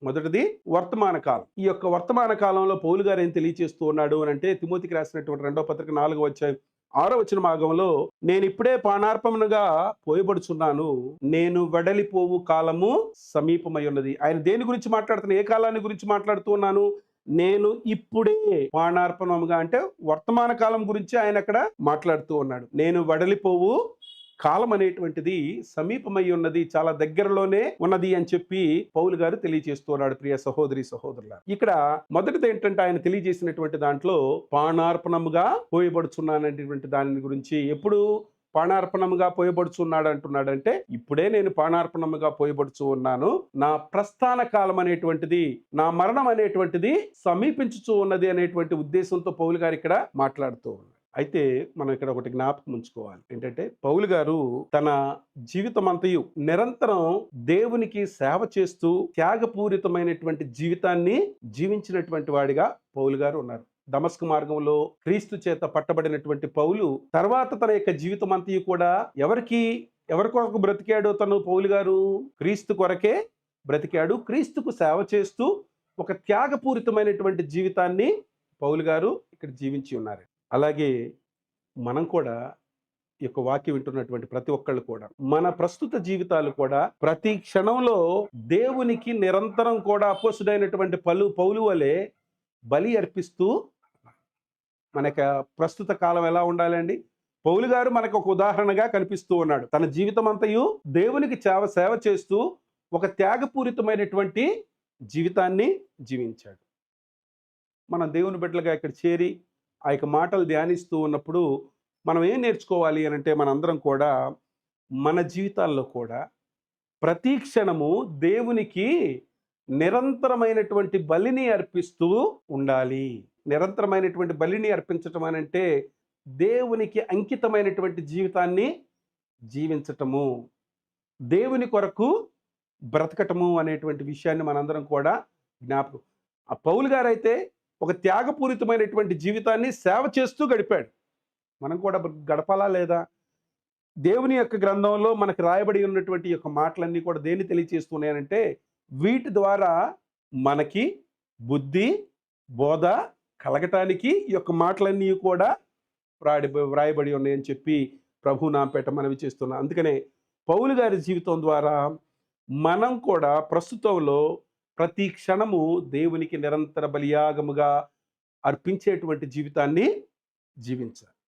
మొదటిది వర్తమాన కాలం. ఈ యొక్క వర్తమాన కాలంలో పౌలు గారు ఏం తెలియచేస్తూ ఉన్నాడు అని అంటే, తిమోతికి రాసినటువంటి 2వ పత్రిక 4వ అధ్యాయం 6వ వచన భాగంలో, నేనిప్పుడే పానార్పణగా పోయబడుచున్నాను, నేను వెడలిపోవు కాలము సమీపమై ఉన్నది. ఆయన దేని గురించి మాట్లాడుతున్నా, ఏ కాలాన్ని గురించి మాట్లాడుతూ ఉన్నాను? నేను ఇప్పుడే పానార్పణముగా అంటే వర్తమాన కాలం గురించి ఆయన అక్కడ మాట్లాడుతూ ఉన్నాడు. నేను వెడలిపోవు కాలం అనేటువంటిది సమీపమై ఉన్నది, చాలా దగ్గరలోనే ఉన్నది అని చెప్పి పౌలు గారు తెలియజేస్తున్నాడు. ప్రియ సహోదరి సహోదరుల, ఇక్కడ మొదటిది ఏంటంటే ఆయన తెలియజేసినటువంటి దాంట్లో పానార్పణముగా పోయబడుచున్నాననేటువంటి దాని గురించి. ఎప్పుడు పానార్పణముగా పోయబడుచున్నాడు అంటున్నాడంటే, ఇప్పుడే నేను పానార్పణముగా పోయబడుచు ఉన్నాను, నా ప్రస్థాన కాలం అనేటువంటిది, నా మరణం అనేటువంటిది సమీపించుచూ ఉన్నది అనేటువంటి ఉద్దేశంతో పౌలు గారు ఇక్కడ మాట్లాడుతూ ఉన్నారు. అయితే మనం ఇక్కడ ఒకటి జ్ఞాపకం ఉంచుకోవాలి. ఏంటంటే పౌలు గారు తన జీవితమంతయు నిరంతరం దేవునికి సేవ చేస్తూ త్యాగపూరితమైనటువంటి జీవితాన్ని జీవించినటువంటి వాడిగా పౌలు గారు ఉన్నారు. దమస్కు మార్గంలో క్రీస్తు చేత పట్టబడినటువంటి పౌలు తర్వాత తన యొక్క జీవితం అంతయు కూడా ఎవరి కొరకు బ్రతికాడో తను పౌలు గారు క్రీస్తు కొరకే బ్రతికాడు. క్రీస్తుకు సేవ చేస్తూ ఒక త్యాగపూరితమైనటువంటి జీవితాన్ని పౌలు గారు ఇక్కడ జీవించి ఉన్నారు. అలాగే మనం కూడా ఈ యొక్క వాక్యం వింటున్నటువంటి ప్రతి ఒక్కళ్ళు కూడా మన ప్రస్తుత జీవితాలు కూడా ప్రతి క్షణంలో దేవునికి నిరంతరం కూడా అపోస్తుడైనటువంటి పౌలు వలె బలి అర్పిస్తూ, మనకి ప్రస్తుత కాలం ఎలా ఉండాలండి? పౌలు గారు మనకు ఒక ఉదాహరణగా కనిపిస్తూ ఉన్నాడు. తన జీవితం అంతయు దేవునికి సేవ చేస్తూ ఒక త్యాగపూరితమైనటువంటి జీవితాన్ని జీవించాడు. మనం దేవుని బిడ్డలుగా ఇక్కడ చేరి ఆ యొక్క మాటలు ధ్యానిస్తూ ఉన్నప్పుడు మనం ఏం నేర్చుకోవాలి అని అంటే, మనందరం కూడా మన జీవితాల్లో కూడా ప్రతి క్షణము దేవునికి నిరంతరమైనటువంటి బలిని అర్పిస్తూ ఉండాలి. నిరంతరమైనటువంటి బలిని అర్పించటం అని అంటే దేవునికి అంకితమైనటువంటి జీవితాన్ని జీవించటము, దేవుని కొరకు బ్రతకటము అనేటువంటి విషయాన్ని మనందరం కూడా జ్ఞాపకం. ఆ పౌలు గారైతే ఒక త్యాగపూరితమైనటువంటి జీవితాన్ని సేవ చేస్తూ గడిపాడు. మనం కూడా గడపాలా లేదా? దేవుని యొక్క గ్రంథంలో మనకు రాయబడి ఉన్నటువంటి యొక్క మాటలన్నీ కూడా దేన్ని తెలియచేస్తున్నాయంటే, వీటి ద్వారా మనకి బుద్ధి బోధ కలగటానికి ఈ యొక్క మాటలన్నీ కూడా వ్రాయబడి ఉన్నాయని చెప్పి ప్రభు నామపేట మనవి చేస్తున్నా. అందుకనే పౌలు గారి జీవితం ద్వారా మనం కూడా ప్రస్తుతంలో ప్రతి క్షణము దేవునికి నిరంతర బలియాగముగా అర్పించేటువంటి జీవితాన్ని జీవించాలి.